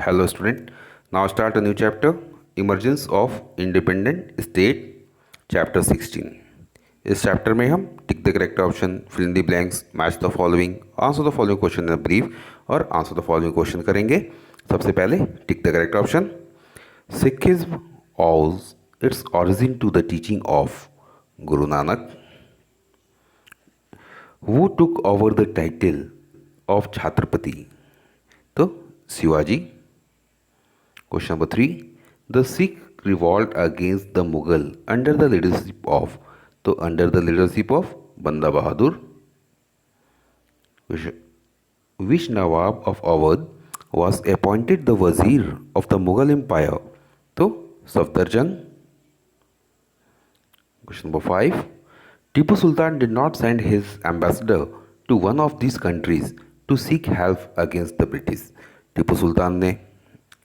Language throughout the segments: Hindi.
Hello student. Now start a new chapter, Emergence of Independent State, chapter 16. इस चैप्टर में हम tick the correct option, fill in the blanks, match the following, answer the following question in brief और आंसर द फॉलोइंग क्वेश्चन करेंगे। सबसे पहले tick the correct option. Sikhism owes its origin to the teaching of Guru Nanak, who took over the title of Chhatrapati. तो Shivaji. Question number 3. The Sikh revolt against the Mughal under the leadership of, तो under the leadership of Banda Bahadur. Which Nawab of Awadh was appointed the Wazir of the Mughal Empire? तो Safdarjung. Question number 5. Tipu Sultan did not send his ambassador to one of these countries to seek help against the British. Tipu Sultan ने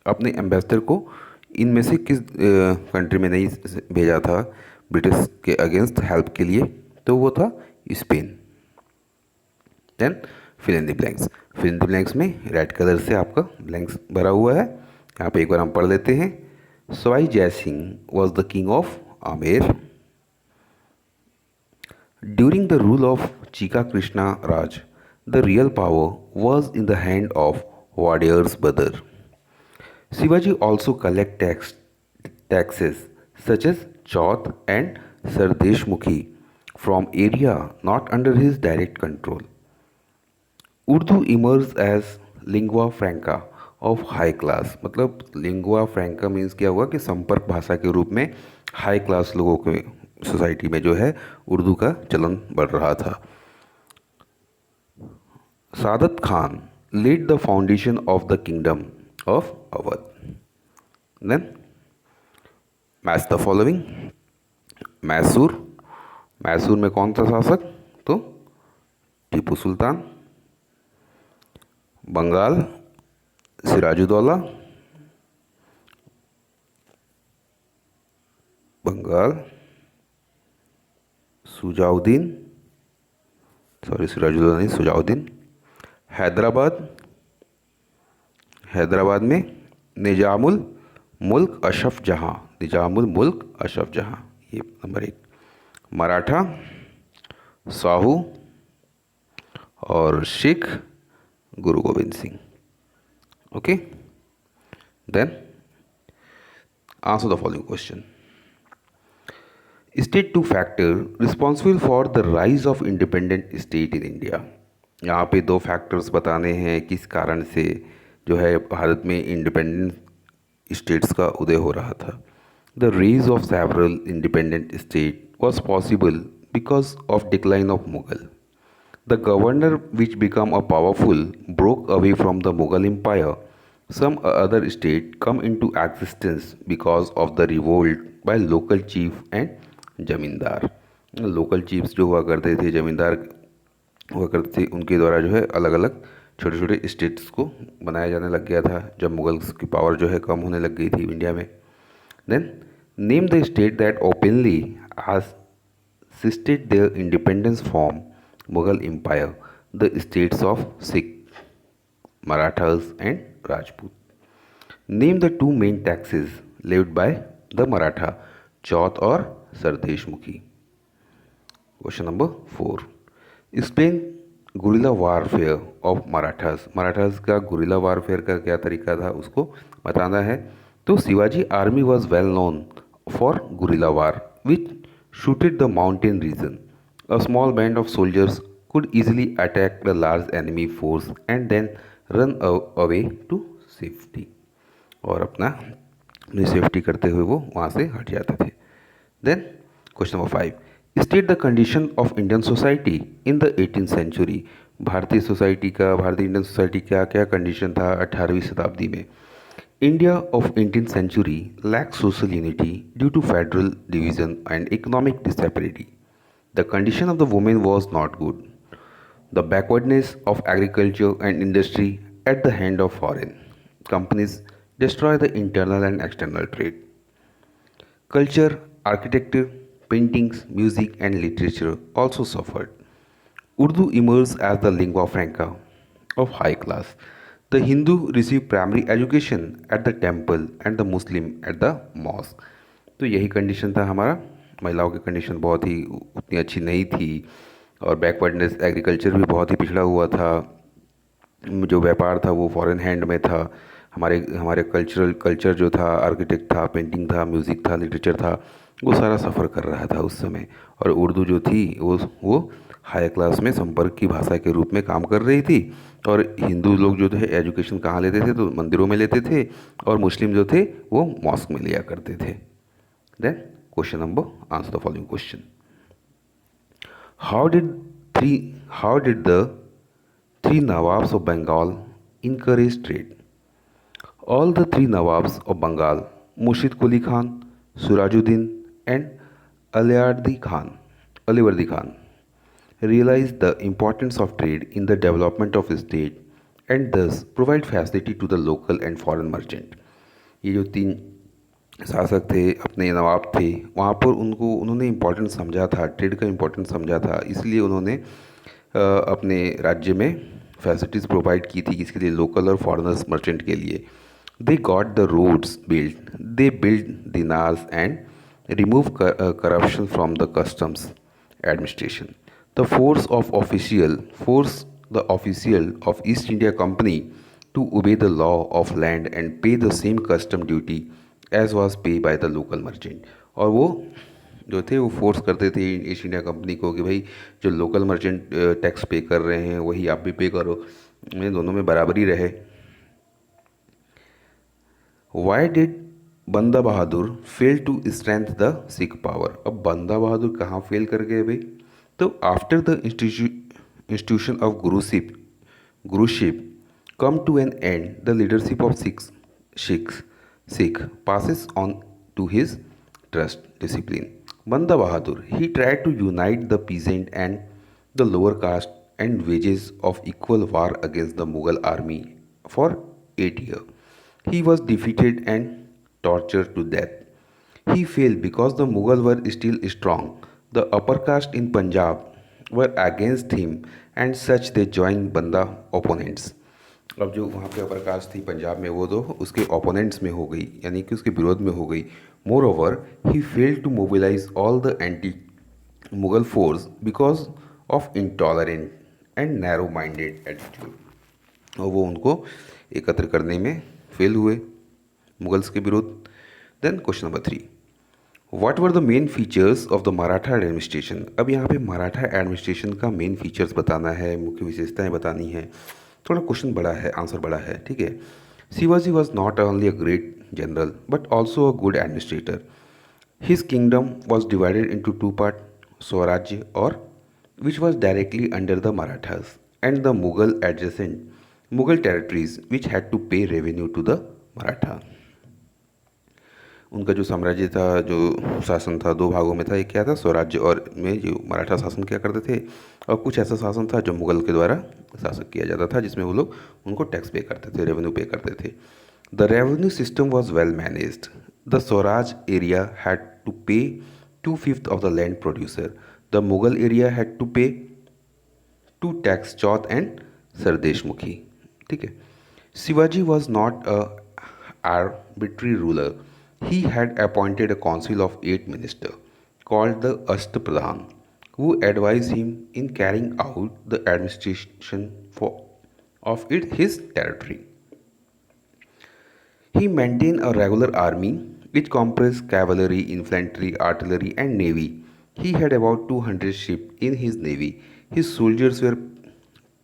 अपने एम्बेसडर को इनमें से किस कंट्री में नहीं भेजा था ब्रिटिश के अगेंस्ट हेल्प के लिए? तो वो था Spain. Then fill in the blanks. Fill in the blanks में रेड कलर से आपका ब्लैंक्स भरा हुआ है। यहाँ पे एक बार हम पढ़ लेते हैं। Sawai Jai Singh was the king of Amer during the rule of Chica Krishna Raj. The real power was in the hand of Wadiyar's brother. Shivaji also collect taxes such as Chauth and Sardeshmukhi from area not under his direct control. Urdu emerged as lingua franca of high class. मतलब lingua franca मीन्स क्या हुआ कि संपर्क भाषा के रूप में हाई क्लास लोगों के सोसाइटी में जो है उर्दू का चलन बढ़ रहा था। सादत Khan laid the foundation of the kingdom of Awadh. Then match the following. Mysore. Mysore में कौन था शासक? तो टीपू सुल्तान। बंगाल सिराजुद्दौला। बंगाल सुजाउद्दीन, सॉरी सिराजुद्दौला नहीं, सुजाउद्दीन। हैदराबाद। हैदराबाद में निजामुल मुल्क अशरफ जहाँ। निजामुल मुल्क अशरफ जहाँ, ये नंबर 1। मराठा साहू और Sikh Guru Gobind Singh. Okay, then answer the following question. State 2 factor responsible for the rise of independent state in India. यहाँ पे 2 फैक्टर्स बताने हैं किस कारण से जो है भारत में इंडिपेंडेंट स्टेट्स का उदय हो रहा था। The raise of several independent state was possible because of decline of Mughal. The governor which become a powerful broke away from the Mughal empire. Some other state come in to existence because of the revolt by local chief and zamindar. Local chiefs जो हुआ करते थे, जमींदार हुआ करते थे, उनके द्वारा जो है अलग अलग छोटे छोटे स्टेट्स को बनाया जाने लग गया था जब मुगल्स की पावर जो है कम होने लग गई थी इंडिया में। Then name the state that openly assisted their independence from Mughal Empire. The states of Sikh, Marathas and Rajput. Name the 2 main taxes levied by the Maratha, Chauth और sardeshmukhi. Question number 4. Explain guerrilla warfare of Marathas. Marathas का गुरिल्ला वारफेयर का क्या तरीका था उसको बताना है। तो Shivaji army was well known for guerrilla war which suited the mountain region. A small band of soldiers could easily attack the large enemy force and then run away to safety. और अपनी सेफ्टी करते हुए वो वहाँ से हट जाते थे। Then question number 5. State the condition of Indian society in the 18th century. भारतीय इंडियन सोसाइटी का क्या कंडीशन था 18वीं शताब्दी में? India of 18th century lack social unity due to federal division and economic disparity. The condition of the women was not good. The backwardness of agriculture and industry at the hand of foreign companies destroy the internal and external trade. Culture, architecture, paintings, music and literature also suffered. Urdu emerged as the lingua franca of high class. The Hindu receive primary education at the temple and the Muslim at the mosque. तो यही कंडीशन था हमारा। महिलाओं की कंडीशन बहुत ही उतनी अच्छी नहीं थी, और बैकवर्डनेस, एग्रीकल्चर भी बहुत ही पिछड़ा हुआ था। जो व्यापार था वो फॉरेन हैंड में था। हमारे हमारे कल्चर जो था, आर्किटेक्ट था, पेंटिंग था, म्यूज़िक था, लिटरेचर था, वो सारा सफ़र कर रहा था उस समय। और उर्दू जो थी वो हाई क्लास में संपर्क की भाषा के रूप में काम कर रही थी। और हिंदू लोग जो थे एजुकेशन कहाँ लेते थे, तो मंदिरों में लेते थे, और मुस्लिम जो थे वो मॉस्क में लिया करते थे। Then question number, answer the following question. How did how did the three Nawabs of Bengal encouraged trade? All the three Nawabs of Bengal, Murshid Quli Khan, Surajuddin, and Alivardi Khan, realized the importance of trade in the development of a state and thus provide facility to the local and foreign merchant. ये जो तीन शासक थे, अपने नवाब थे, वहाँ पर उन्होंने इम्पोर्टेंस समझा था, ट्रेड का इम्पोर्टेंस समझा था, इसलिए उन्होंने अपने राज्य में फैसिलिटीज़ प्रोवाइड की थी, किसके लिए, लोकल और फॉरेनर्स मर्चेंट के लिए। They got the roads build, they build dinars and remove corruption from the customs administration. The force the official of East India Company to obey the law of land and pay the same custom duty as was paid by the local merchant। और वो जो थे वो फोर्स करते थे ईस्ट इंडिया कंपनी को कि भाई जो लोकल मर्चेंट टैक्स पे कर रहे हैं वही आप भी पे करो, में दोनों में बराबरी रहे। Why did Banda Bahadur fail to strength the Sikh power? अब बंदा बहादुर कहाँ फेल कर गए भाई? तो after the institution of guruship come to an end, the leadership of Sikh passes on to his trust discipline. Banda Bahadur, he tried to unite the peasant and the lower caste and wages of equal war against the Mughal army for 8 years. He was defeated and tortured to death. He failed because the Mughal were still strong. The upper caste in Punjab were against him and such they joined Banda opponents। अब जो वहाँ पे अपर कास्ट थी पंजाब में वो तो उसके ओपोनेंट्स में हो गई, यानी कि उसके विरोध में हो गई। Moreover he failed to mobilise all the anti Mughal force because of intolerant and narrow minded attitude. और वो उनको एकत्र करने में फेल हुए मुगल्स के विरुद्ध। Then question number 3, what were the main features of the Maratha administration? अब यहाँ पे मराठा एडमिनिस्ट्रेशन का मेन फीचर्स बताना है, मुख्य विशेषताएं बतानी है। थोड़ा क्वेश्चन बड़ा है, आंसर बड़ा है, ठीक है। Shivaji was not only a great general but also a good administrator. His kingdom was divided into two part, स्वराज्य और which was directly under the Marathas, and the Mughal territories which had to pay revenue to the Maratha। उनका जो साम्राज्य था, जो शासन था, दो भागों में था। एक क्या था, स्वराज्य, और में जो मराठा शासन किया करते थे, और कुछ ऐसा शासन था जो मुगल के द्वारा शासक किया जाता था, जिसमें वो लोग उनको टैक्स पे करते थे, रेवेन्यू पे करते थे। The revenue system was well managed. The swaraj area had to pay 2/5 of the land producer. The Mughal area had to pay 2 tax chauth and sardeshmukhi, ठीक है। Shivaji was not a arbitrary ruler. He had appointed a council of 8 ministers called the Ashtapradhan who advised him in carrying out the administration of his territory. He maintained a regular army which comprised cavalry, infantry, artillery, and navy. He had about 200 ships in his navy. His soldiers were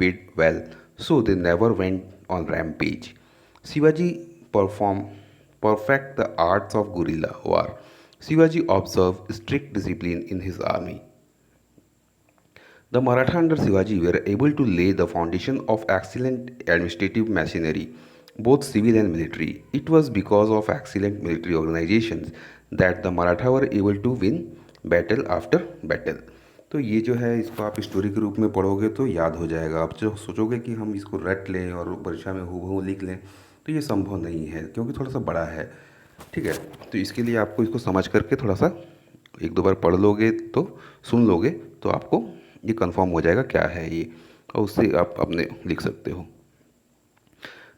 paid well, so they never went on rampage. Shivaji performed perfect the arts of guerrilla war. Shivaji observed strict discipline in his army. The Maratha under Shivaji were able to lay the foundation of excellent administrative machinery, both civil and military. It was because of excellent military organizations that the Maratha were able to win battle after battle। तो ये जो है इसको आप स्टोरी के रूप में पढ़ोगे तो याद हो जाएगा। आप जो सोचोगे कि हम इसको रट लें और परीक्षा में हूबहू लिख लें तो ये संभव नहीं है, क्योंकि थोड़ा सा बड़ा है, ठीक है। तो इसके लिए आपको इसको समझ करके थोड़ा सा एक दो बार पढ़ लोगे तो, सुन लोगे तो आपको ये कंफर्म हो जाएगा क्या है ये, और उससे आप अपने लिख सकते हो।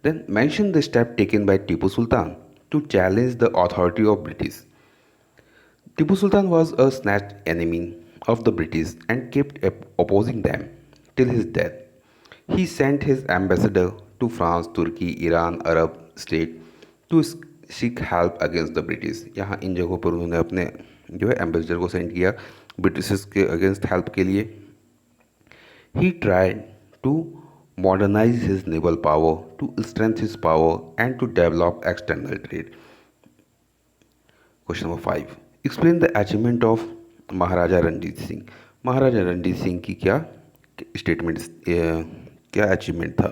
Then mention the step taken by Tipu Sultan to challenge the authority of British. Tipu Sultan was a snatch enemy of the British and kept opposing them till his death. He sent his ambassador to France, Turkey, Iran, Arab state to seek help against the British. यहाँ इन जगहों पर उन्होंने अपने जो है एम्बेसडर को सेंड किया ब्रिटिश के अगेंस्ट हेल्प के लिए. He tried to modernize his naval power, to strengthen his power, and to develop external trade. Question number 5. Explain the achievement of महाराजा रणजीत सिंह. महाराजा रणजीत सिंह की क्या स्टेटमेंट, क्या अचीवमेंट था?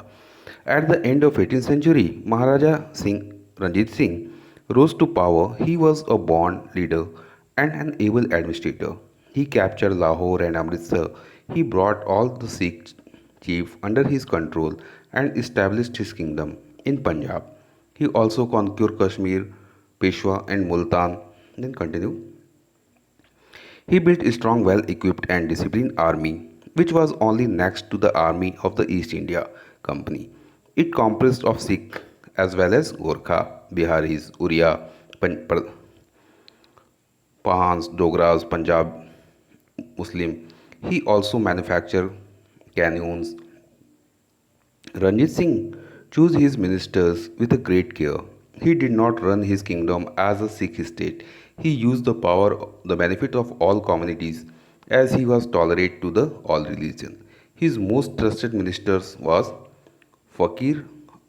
At the end of 18th century, Maharaja Singh Ranjit Singh rose to power. He was a born leader and an able administrator. He captured Lahore and Amritsar. He brought all the Sikh chiefs under his control and established his kingdom in Punjab. He also conquered Kashmir, Peshwa, and Multan. Then continue. He built a strong, well-equipped and disciplined army, which was only next to the army of the East India Company. It comprised of Sikh as well as Gorkha, Biharis, Uriya, Pahans, Dogras, Punjab Muslim. He also manufactured cannons. Ranjit Singh chose his ministers with a great care. He did not run his kingdom as a Sikh state. He used the power, the benefit of all communities, as he was tolerant to the all religion. His most trusted ministers was Fakir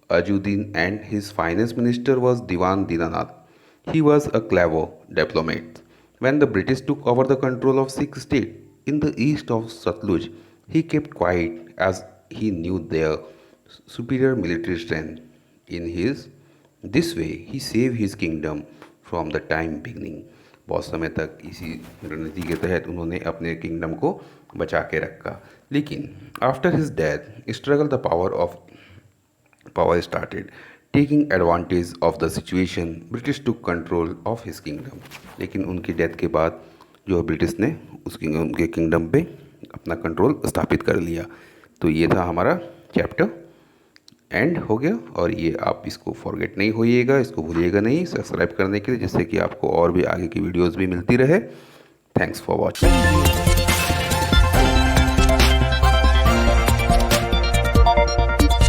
Ajuddin and his finance minister was Diwan Dinanath. He was a clever diplomat. When the British took over the control of Sikh state in the east of Satluj, he kept quiet as he knew their superior military strength. In his this way, he saved his kingdom from the time beginning. बहुत समय तक इसी रणनीति के तहत उन्होंने अपने किंगडम को बचा के रखा. लेकिन after his death struggle the power started. Taking advantage of the situation, British took control of his kingdom. लेकिन उनकी डेथ के बाद जो ब्रिटिश ने उनके किंगडम पे अपना कंट्रोल स्थापित कर लिया. तो ये था हमारा चैप्टर, एंड हो गया. और ये आप इसको फॉरगेट नहीं होइएगा, इसको भूलिएगा नहीं सब्सक्राइब करने के लिए, जिससे कि आपको और भी आगे की वीडियोज़ भी मिलती रहे. Thanks for watching.